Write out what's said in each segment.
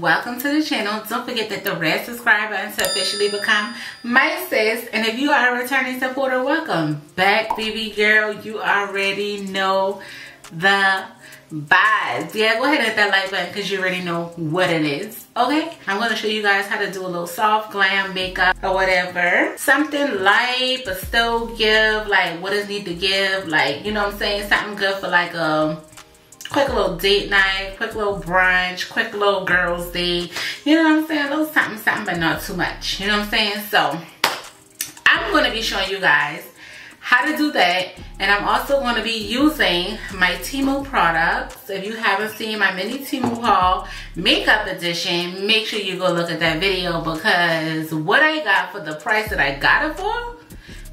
welcome to the channel. Don't forget that the red subscribe button to officially become my sis. And if you are a returning supporter, welcome back, baby girl. You already know the vibes. Yeah, go ahead and hit that like button because you already know what it is. Okay, I'm going to show you guys how to do a little soft glam makeup or whatever. Something light but still give like what it need to give, like, you know what I'm saying, something good for like a quick little date night, quick little brunch, quick little girls day, you know what I'm saying, a little something but not too much, you know what I'm saying. So I'm going to be showing you guys how to do that, and I'm also going to be using my Temu products. If you haven't seen my mini Temu haul makeup edition, make sure you go look at that video, because what I got for the price that I got it for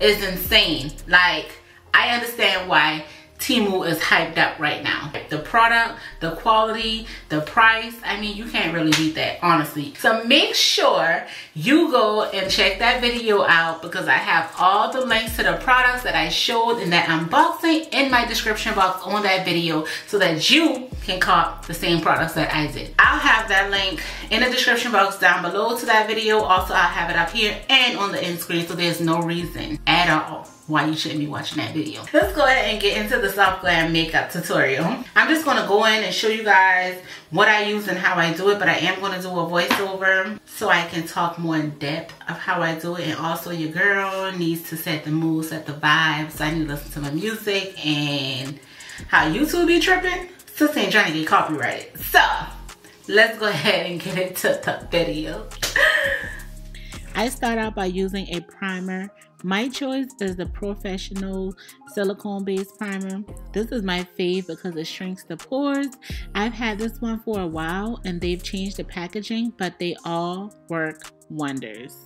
is insane. Like, I understand why Temu is hyped up right now. The product, the quality, the price, I mean, you can't really beat that, honestly. So make sure you go and check that video out, because I have all the links to the products that I showed in that unboxing in my description box on that video, so that you can cop the same products that I did. I'll have that link in the description box down below to that video. Also, I'll have it up here and on the end screen, so there's no reason at all why you shouldn't be watching that video. Let's go ahead and get into the soft glam makeup tutorial. I'm just going to go in and show you guys what I use and how I do it, but I am going to do a voiceover so I can talk more in depth of how I do it. And also, your girl needs to set the mood, set the vibe, so I need to listen to my music. And how YouTube be tripping, sis ain't trying to get copyrighted. So let's go ahead and get into the video. I start out by using a primer. My choice is the Professional silicone based primer. This is my fave because it shrinks the pores. I've had this one for a while and they've changed the packaging, but they all work wonders.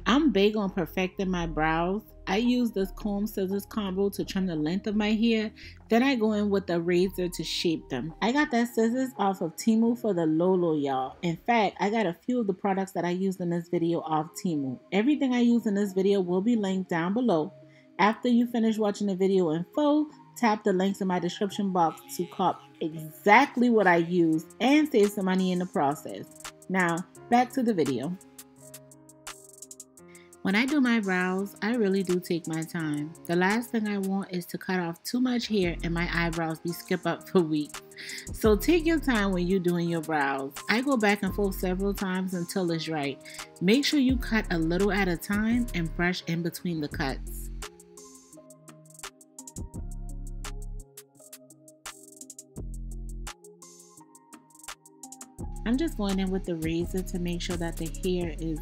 I'm big on perfecting my brows. I use this comb scissors combo to trim the length of my hair. Then I go in with a razor to shape them. I got that scissors off of Temu for the Lolo, y'all. In fact, I got a few of the products that I used in this video off Temu. Everything I use in this video will be linked down below. After you finish watching the video in full, tap the links in my description box to cop exactly what I used and save some money in the process. Now, back to the video. When I do my brows, I really do take my time. The last thing I want is to cut off too much hair and my eyebrows be skip up for weeks. So take your time when you're doing your brows. I go back and forth several times until it's right. Make sure you cut a little at a time and brush in between the cuts. I'm just going in with the razor to make sure that the hair is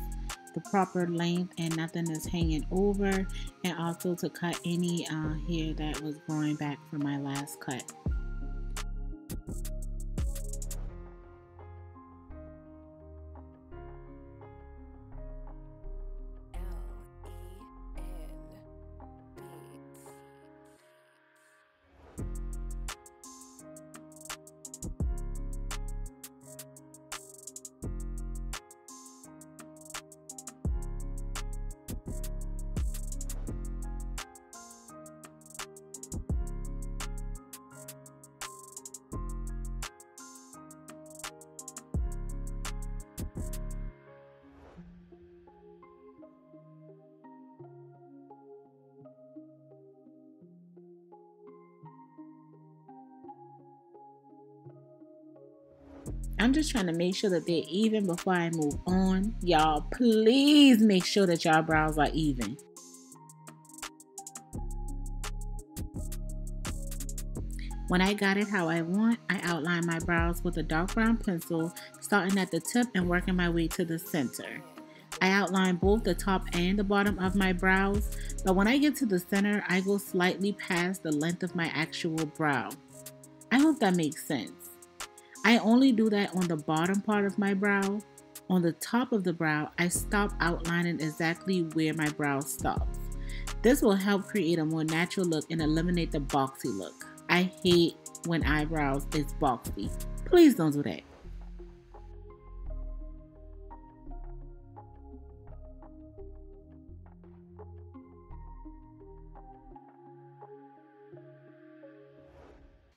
the proper length and nothing is hanging over, and also to cut any hair that was growing back from my last cut. I'm just trying to make sure that they're even before I move on. Y'all, please make sure that y'all brows are even. When I got it how I want, I outline my brows with a dark brown pencil, starting at the tip and working my way to the center. I outline both the top and the bottom of my brows, but when I get to the center, I go slightly past the length of my actual brow. I hope that makes sense. I only do that on the bottom part of my brow. On the top of the brow, I stop outlining exactly where my brow stops. This will help create a more natural look and eliminate the boxy look. I hate when eyebrows is boxy. Please don't do that.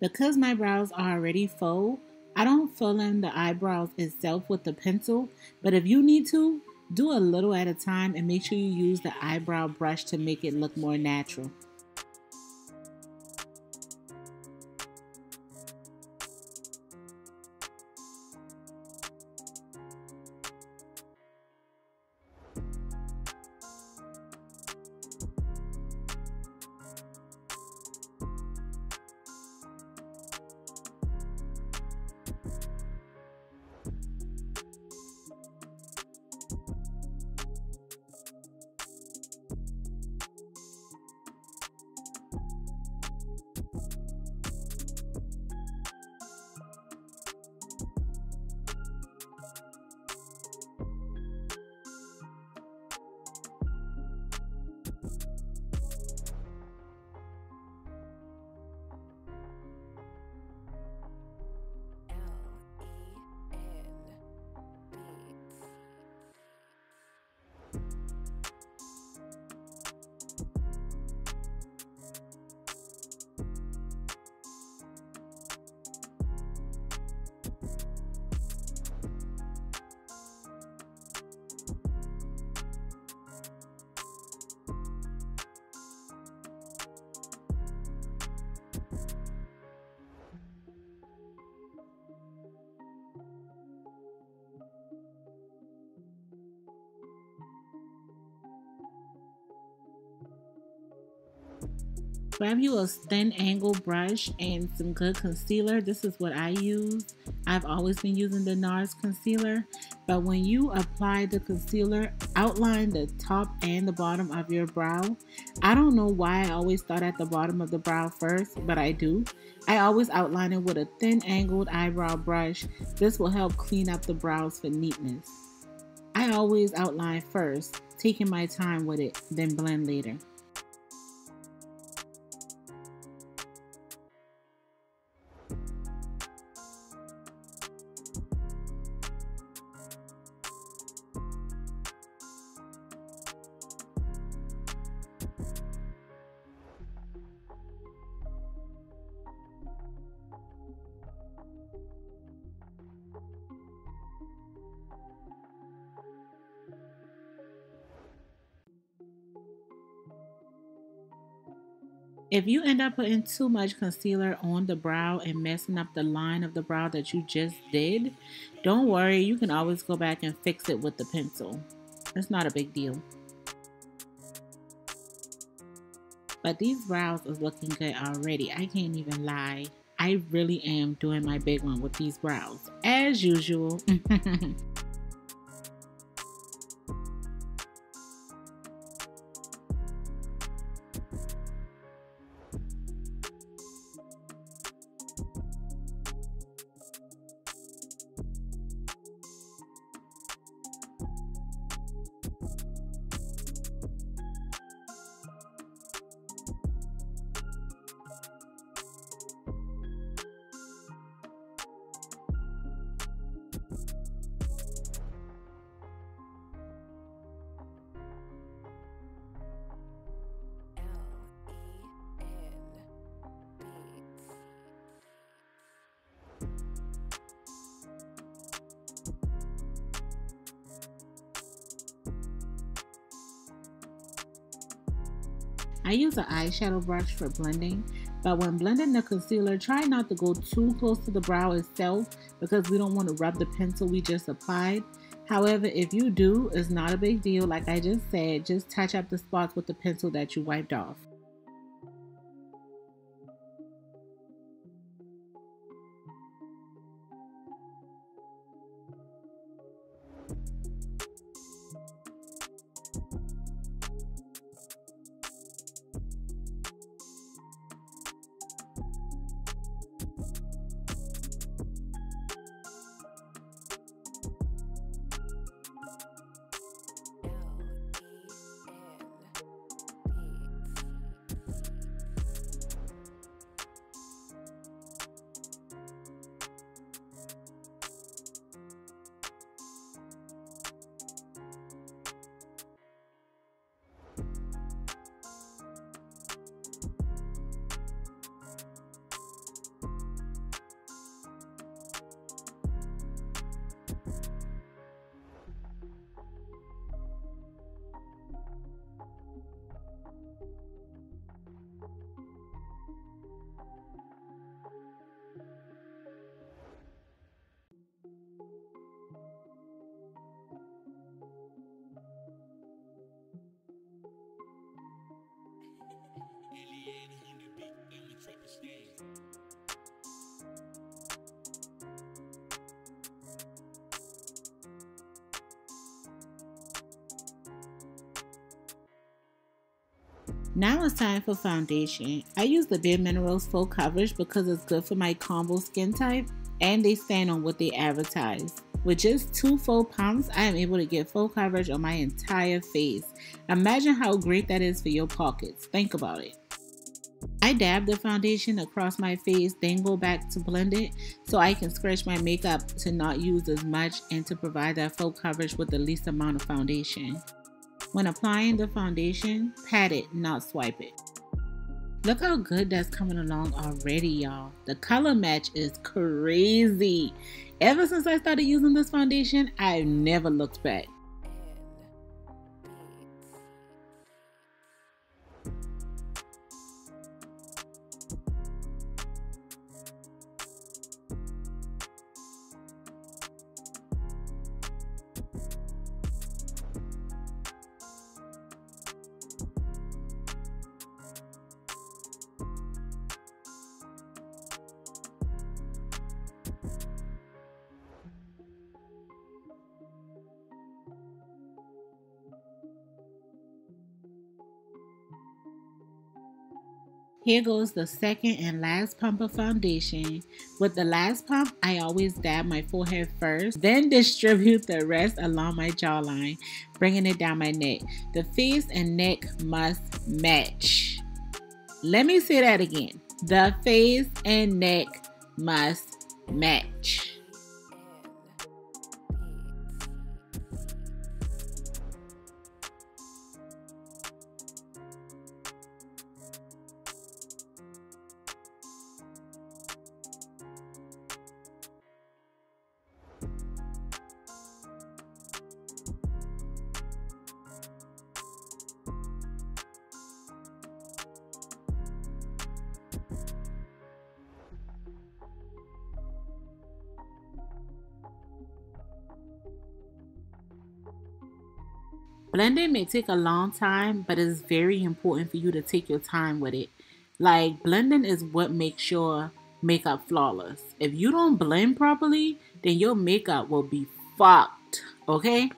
Because my brows are already full, I don't fill in the eyebrows itself with the pencil, but if you need to, do a little at a time and make sure you use the eyebrow brush to make it look more natural. Grab you a thin angle brush and some good concealer. This is what I use. I've always been using the NARS concealer, but when you apply the concealer, outline the top and the bottom of your brow. I don't know why I always start at the bottom of the brow first, but I do. I always outline it with a thin angled eyebrow brush. This will help clean up the brows for neatness. I always outline first, taking my time with it, then blend later. If you end up putting too much concealer on the brow and messing up the line of the brow that you just did, don't worry, you can always go back and fix it with the pencil. It's not a big deal. But these brows is looking good already. I can't even lie. I really am doing my big one with these brows, as usual. I use an eyeshadow brush for blending, but when blending the concealer, try not to go too close to the brow itself because we don't want to rub the pencil we just applied. However, if you do, it's not a big deal. Like I just said, just touch up the spots with the pencil that you wiped off. Now it's time for foundation. I use the Bare Minerals Full Coverage because it's good for my combo skin type and they stand on what they advertise. With just 2 full pumps, I am able to get full coverage on my entire face. Imagine how great that is for your pockets. Think about it. I dab the foundation across my face, then go back to blend it so I can scratch my makeup to not use as much and to provide that full coverage with the least amount of foundation. When applying the foundation, pat it, not swipe it. Look how good that's coming along already, y'all. The color match is crazy. Ever since I started using this foundation, I've never looked back. Here goes the second and last pump of foundation. With the last pump, I always dab my forehead first, then distribute the rest along my jawline, bringing it down my neck. The face and neck must match. Let me say that again. The face and neck must match. Blending may take a long time, but it's very important for you to take your time with it. Like, blending is what makes your makeup flawless. If you don't blend properly, then your makeup will be fucked, okay?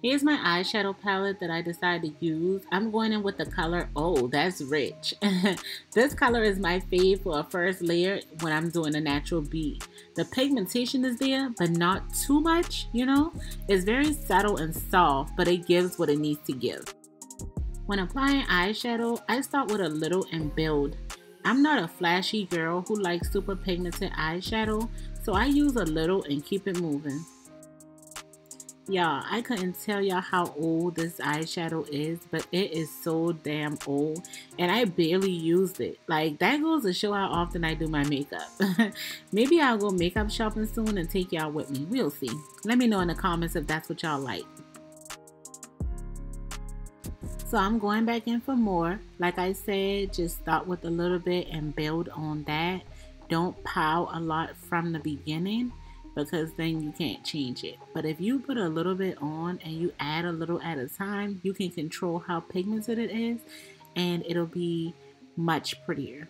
Here's my eyeshadow palette that I decided to use. I'm going in with the color, oh, that's rich. This color is my fave for a first layer when I'm doing a natural beat. The pigmentation is there, but not too much, you know? It's very subtle and soft, but it gives what it needs to give. When applying eyeshadow, I start with a little and build. I'm not a flashy girl who likes super pigmented eyeshadow, so I use a little and keep it moving. Y'all, I couldn't tell y'all how old this eyeshadow is, but it is so damn old and I barely used it. Like, that goes to show how often I do my makeup. Maybe I'll go makeup shopping soon and take y'all with me. We'll see. Let me know in the comments if that's what y'all like. So I'm going back in for more. Like I said, just start with a little bit and build on that. Don't pile a lot from the beginning, because then you can't change it. But if you put a little bit on and you add a little at a time, you can control how pigmented it is and it'll be much prettier.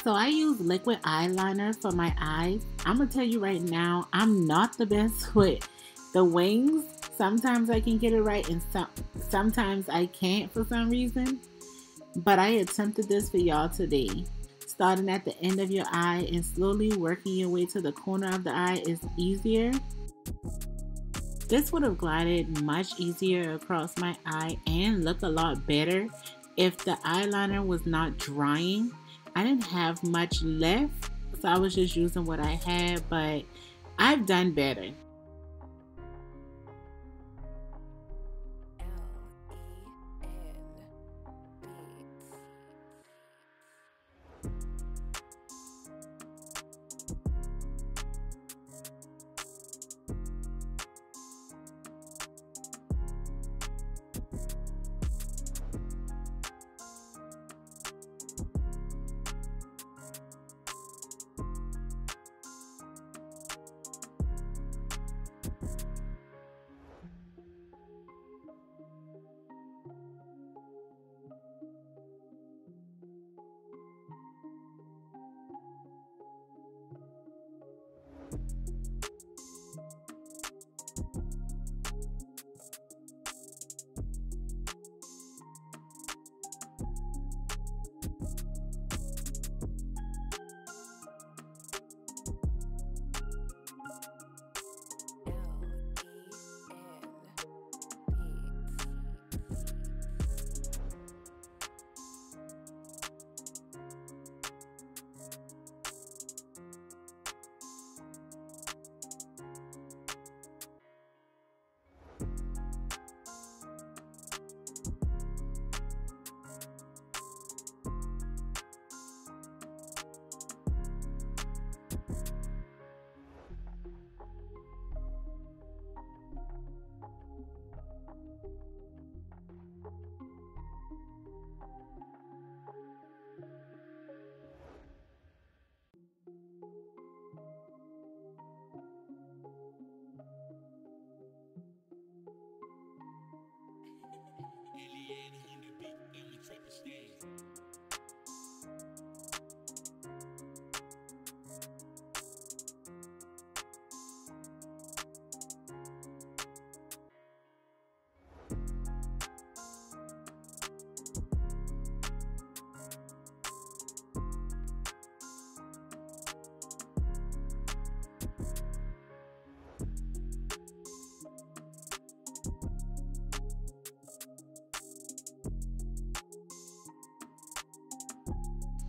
So I use liquid eyeliner for my eyes. I'm gonna tell you right now, I'm not the best with the wings. Sometimes I can get it right and sometimes I can't for some reason. But I attempted this for y'all today. Starting at the end of your eye and slowly working your way to the corner of the eye is easier. This would have glided much easier across my eye and look a lot better if the eyeliner was not drying. I didn't have much left, so I was just using what I had, but I've done better.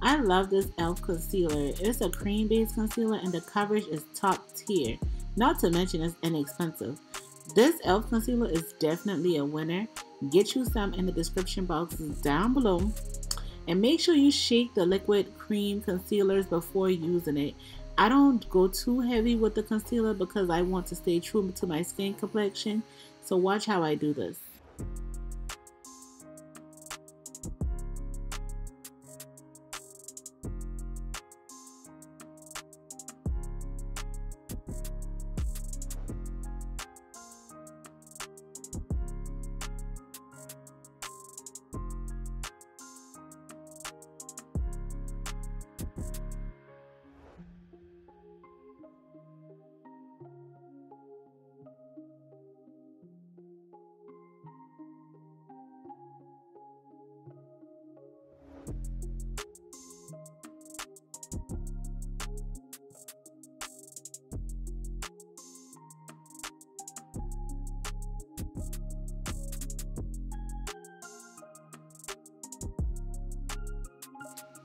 I love this e.l.f. concealer. It's a cream based concealer and the coverage is top tier. Not to mention it's inexpensive. This e.l.f. concealer is definitely a winner. Get you some in the description boxes down below. And make sure you shake the liquid cream concealers before using it. I don't go too heavy with the concealer because I want to stay true to my skin complexion. So watch how I do this.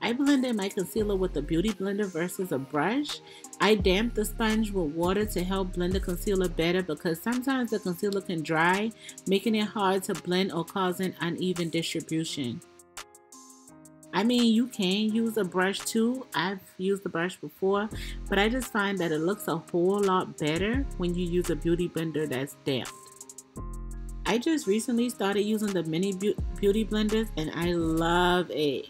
I blended my concealer with a beauty blender versus a brush. I damped the sponge with water to help blend the concealer better because sometimes the concealer can dry, making it hard to blend or causing uneven distribution. I mean, you can use a brush too. I've used the brush before, but I just find that it looks a whole lot better when you use a beauty blender that's damped. I just recently started using the mini beauty blenders and I love it.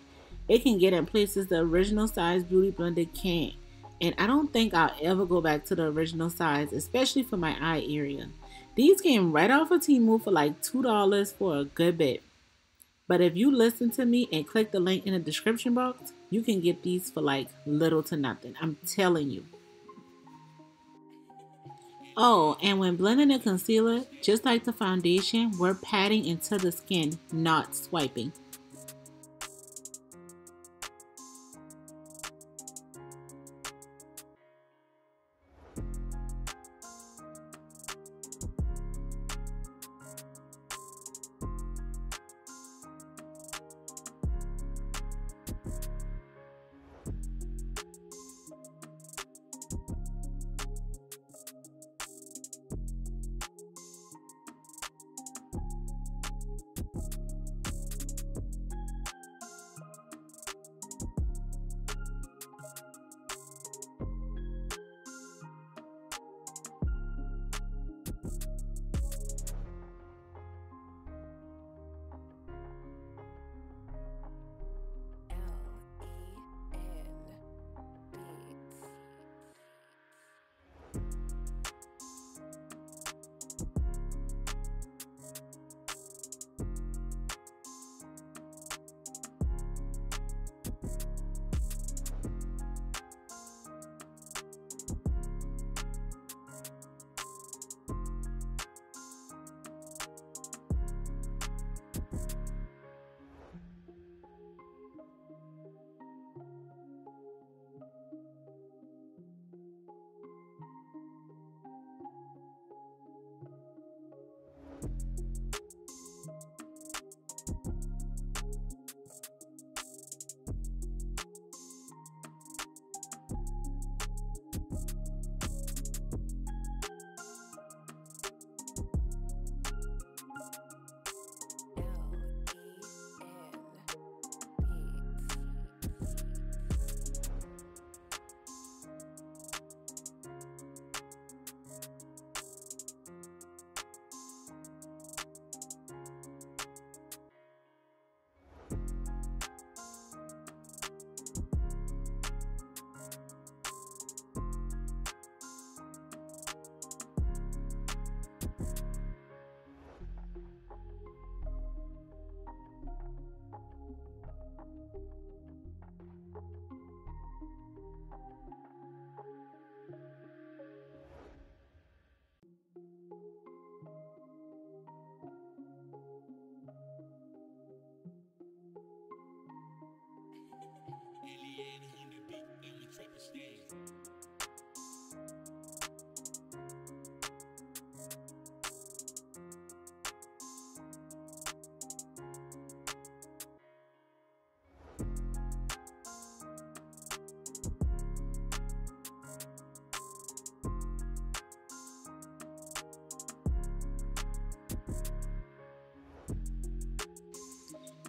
It can get in places the original size beauty blender can't. And I don't think I'll ever go back to the original size, especially for my eye area. These came right off of Temu for like $2 for a good bit. But if you listen to me and click the link in the description box, you can get these for like little to nothing. I'm telling you. Oh, and when blending a concealer, just like the foundation, we're patting into the skin, not swiping.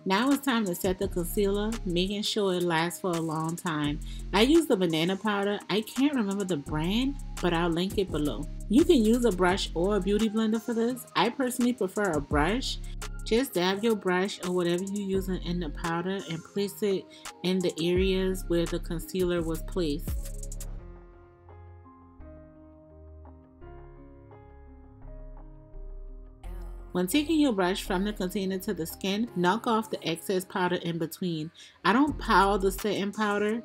Now it's time to set the concealer, making sure it lasts for a long time. I use the banana powder. I can't remember the brand, but I'll link it below. You can use a brush or a beauty blender for this. I personally prefer a brush. Just dab your brush or whatever you're using in the powder and place it in the areas where the concealer was placed. When taking your brush from the container to the skin, knock off the excess powder in between. I don't pile the setting powder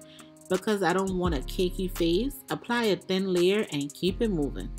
because I don't want a cakey face. Apply a thin layer and keep it moving.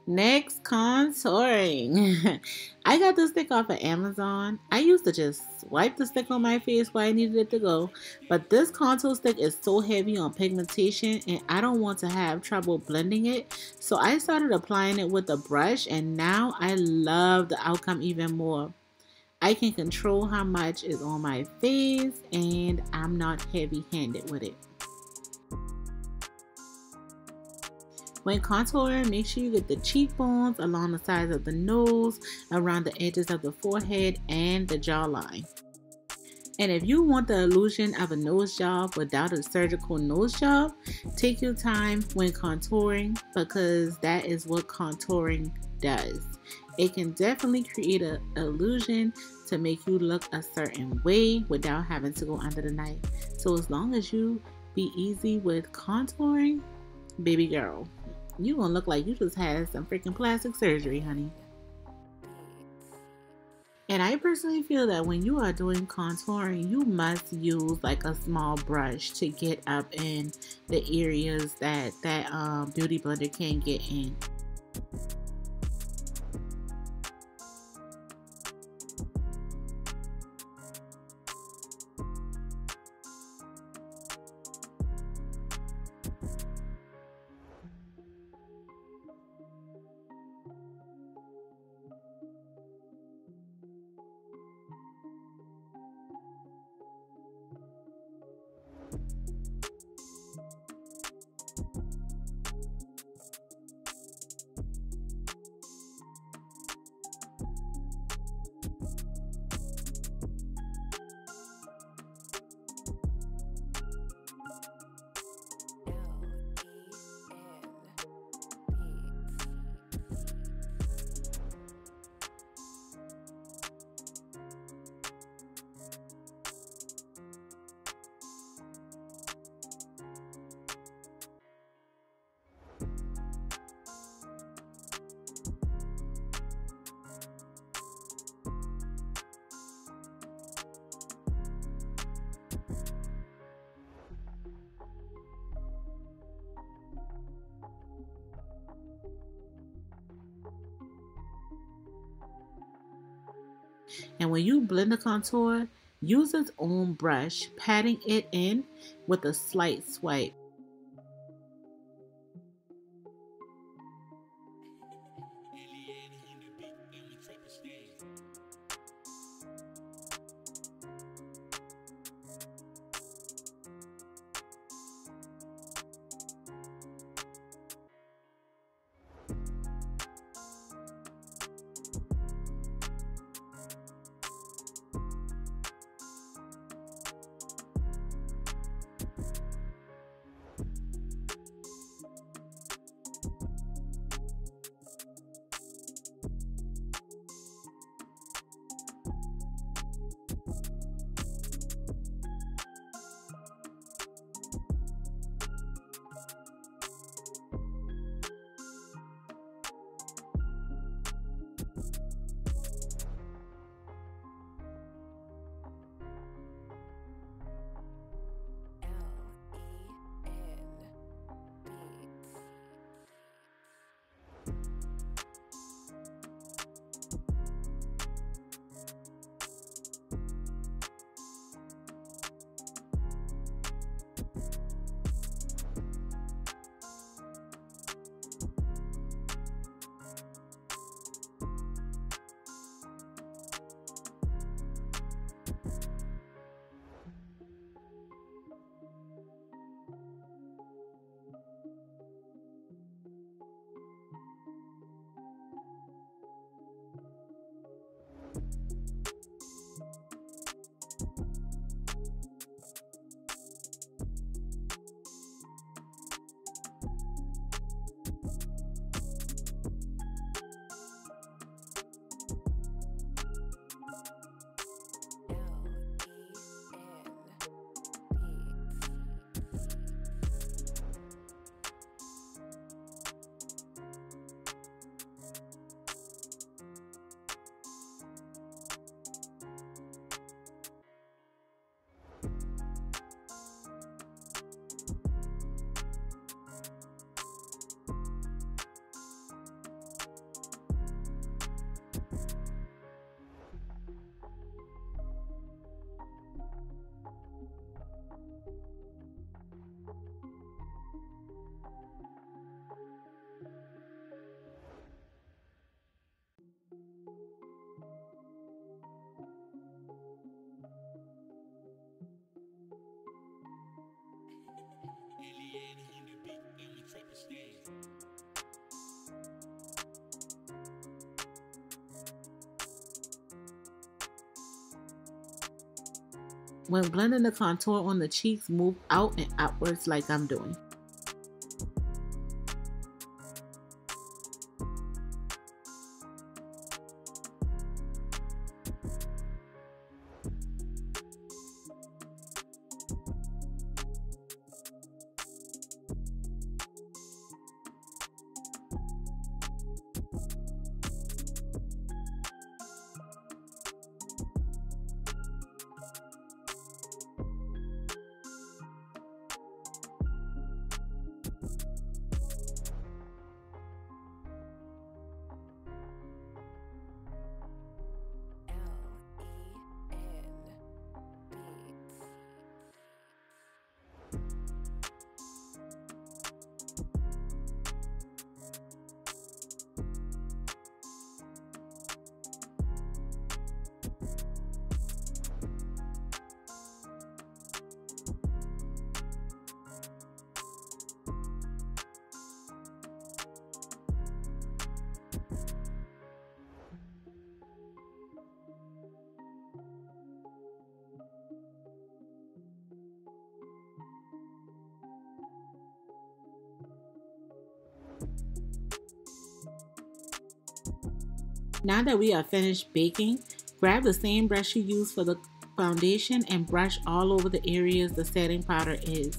Next, contouring. I got this stick off of Amazon. I used to just swipe the stick on my face where I needed it to go, but this contour stick is so heavy on pigmentation and I don't want to have trouble blending it, so I started applying it with a brush and now I love the outcome even more. I can control how much is on my face and I'm not heavy-handed with it. When contouring, make sure you get the cheekbones along the sides of the nose, around the edges of the forehead, and the jawline. And if you want the illusion of a nose job without a surgical nose job, take your time when contouring because that is what contouring does. It can definitely create an illusion to make you look a certain way without having to go under the knife. So as long as you be easy with contouring, baby girl, you gonna look like you just had some freaking plastic surgery, honey. And I personally feel that when you are doing contouring, you must use like a small brush to get up in the areas that beauty blender can get in. And when you blend the contour, use its own brush, patting it in with a slight swipe. When blending the contour on the cheeks, move out and outwards like I'm doing. Now that we are finished baking, grab the same brush you used for the foundation and brush all over the areas the setting powder is.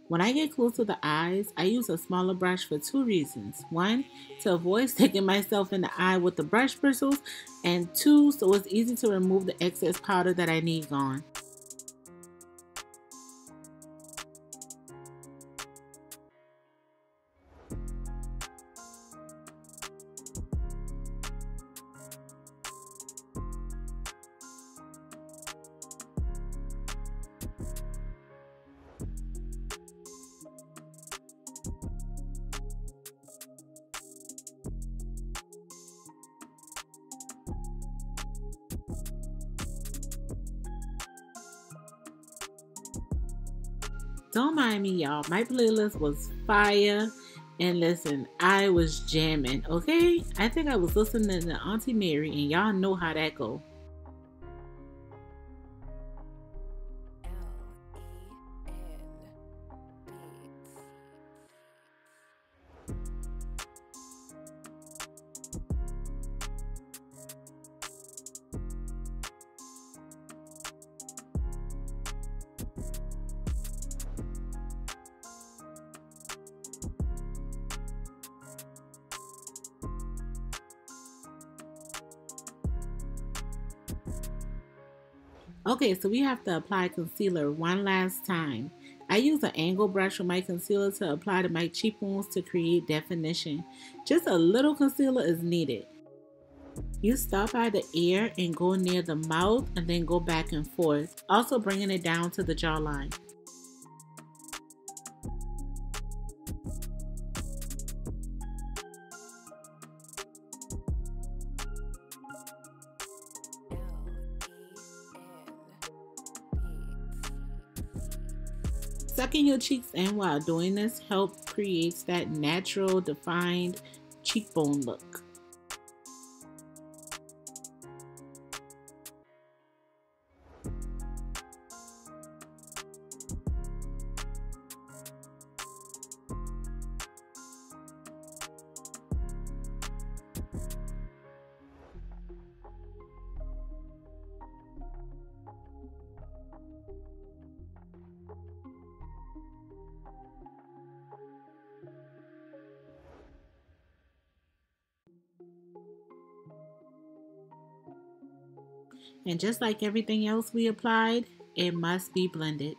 When I get close to the eyes, I use a smaller brush for two reasons. One, to avoid sticking myself in the eye with the brush bristles, and two, so it's easy to remove the excess powder that I need gone. Don't mind me, y'all. My playlist was fire. And listen, I was jamming, okay? I think I was listening to Auntie Mary, and y'all know how that go. Okay, so we have to apply concealer one last time. I use an angle brush with my concealer to apply to my cheekbones to create definition. Just a little concealer is needed. You start by the ear and go near the mouth and then go back and forth, also bringing it down to the jawline. Sucking your cheeks in while doing this helps create that natural defined cheekbone look. And just like everything else we applied, it must be blended.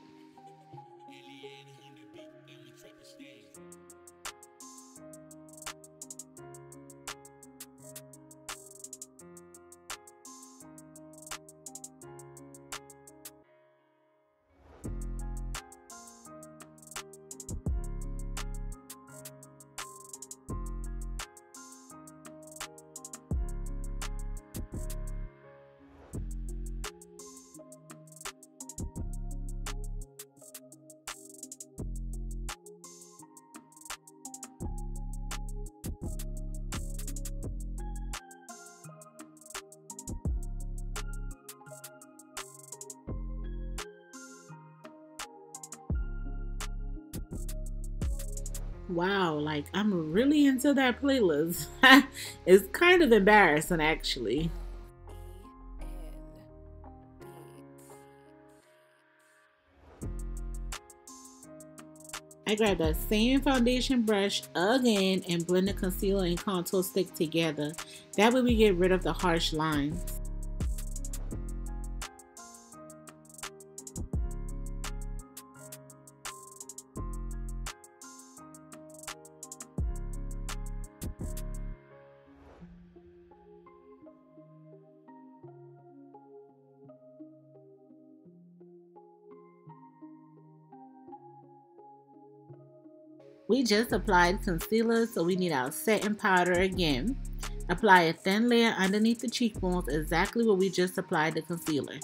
Wow, like I'm really into that playlist. It's kind of embarrassing actually. I grabbed that same foundation brush again and blend the concealer and contour stick together. That way we get rid of the harsh lines. We just applied concealer, so we need our setting powder again. Apply a thin layer underneath the cheekbones, exactly where we just applied the concealer.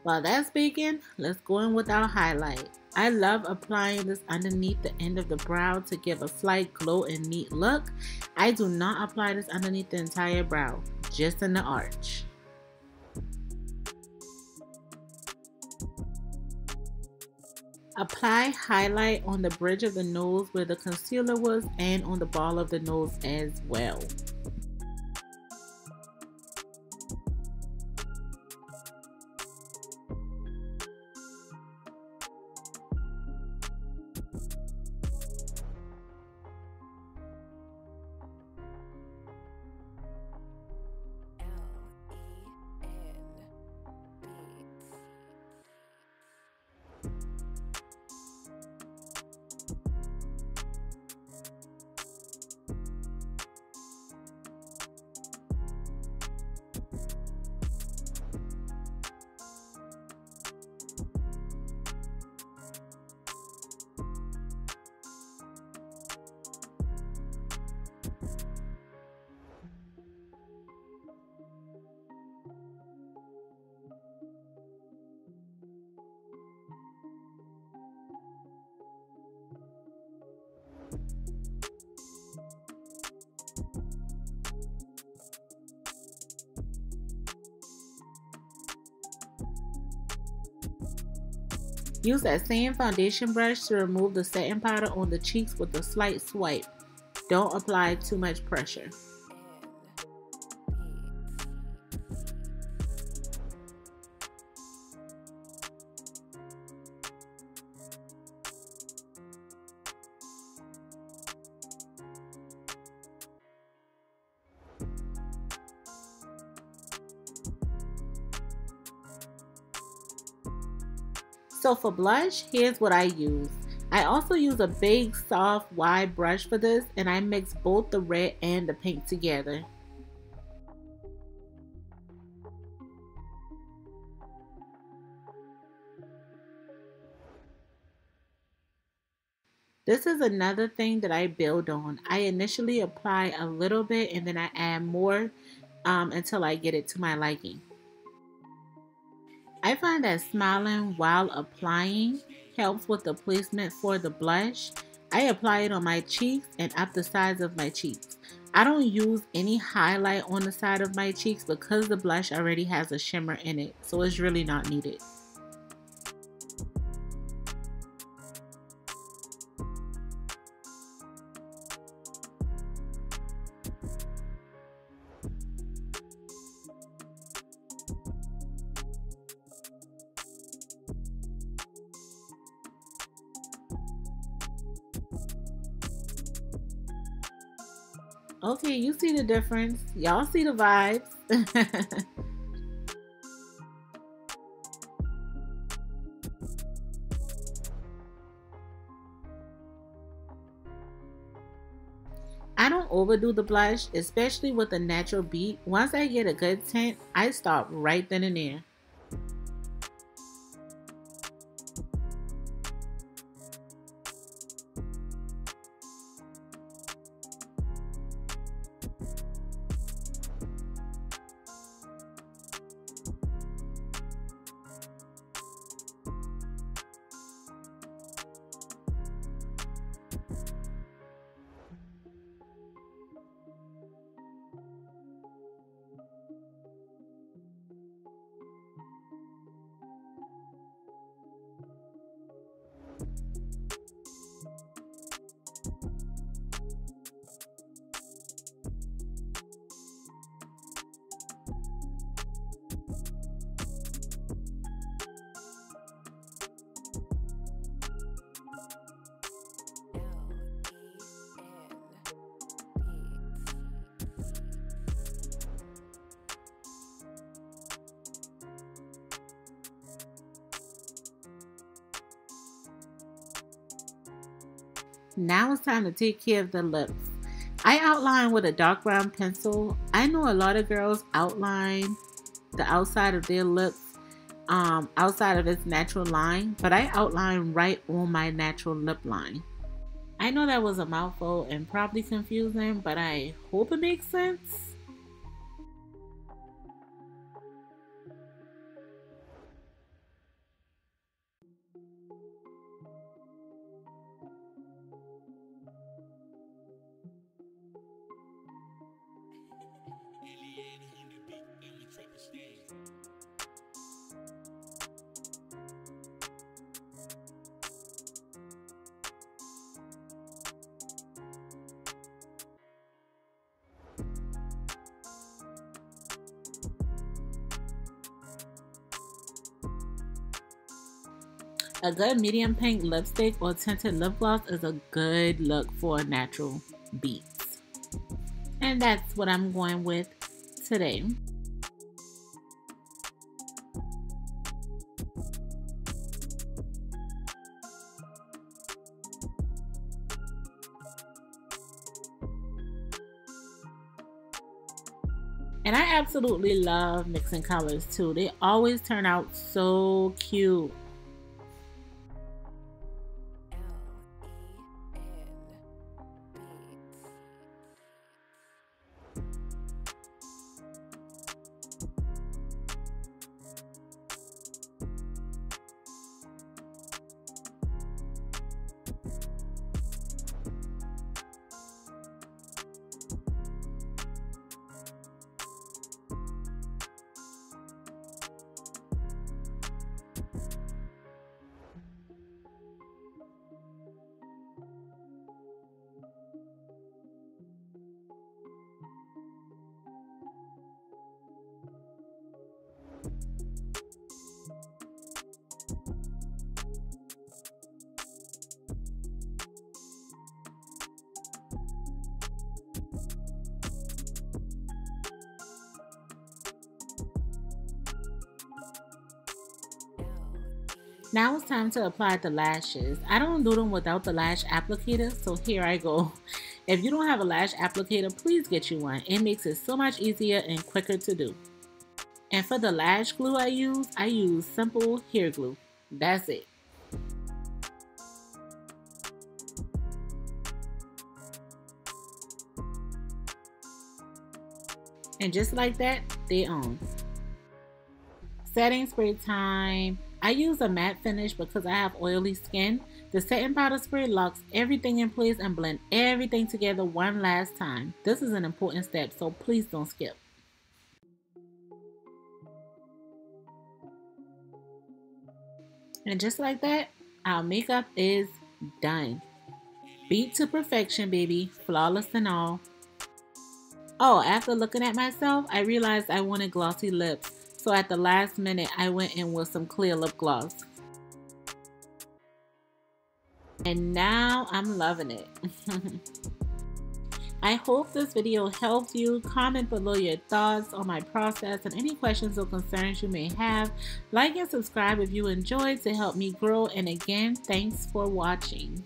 While that's baking, let's go in with our highlight. I love applying this underneath the end of the brow to give a slight glow and neat look. I do not apply this underneath the entire brow, just in the arch. Apply highlight on the bridge of the nose where the concealer was and on the ball of the nose as well. Use that same foundation brush to remove the setting powder on the cheeks with a slight swipe. Don't apply too much pressure. So for blush, here's what I use. I also use a big, soft, wide brush for this, and I mix both the red and the pink together. This is another thing that I build on. I initially apply a little bit and then I add more until I get it to my liking. I find that smiling while applying helps with the placement for the blush. I apply it on my cheeks and up the sides of my cheeks. I don't use any highlight on the side of my cheeks because the blush already has a shimmer in it, so it's really not needed. Okay, you see the difference. Y'all see the vibes. I don't overdo the blush, especially with a natural beat. Once I get a good tint, I stop right then and there. Now it's time to take care of the lips. I outline with a dark brown pencil. I know a lot of girls outline the outside of their lips outside of its natural line, but I outline right on my natural lip line. I know that was a mouthful and probably confusing, but I hope it makes sense. A good medium pink lipstick or tinted lip gloss is a good look for natural beats. And that's what I'm going with today. And I absolutely love mixing colors too. They always turn out so cute. Now it's time to apply the lashes. I don't do them without the lash applicator, so here I go. If you don't have a lash applicator, please get you one. It makes it so much easier and quicker to do. And for the lash glue I use simple hair glue. That's it. And just like that, they're on. Setting spray time. I use a matte finish because I have oily skin. The setting powder spray locks everything in place and blend everything together one last time. This is an important step, so please don't skip. And just like that, our makeup is done. Beat to perfection, baby. Flawless and all. Oh, after looking at myself, I realized I wanted glossy lips. So at the last minute, I went in with some clear lip gloss. And now I'm loving it. I hope this video helped you. Comment below your thoughts on my process and any questions or concerns you may have. Like and subscribe if you enjoyed to help me grow. And again, thanks for watching.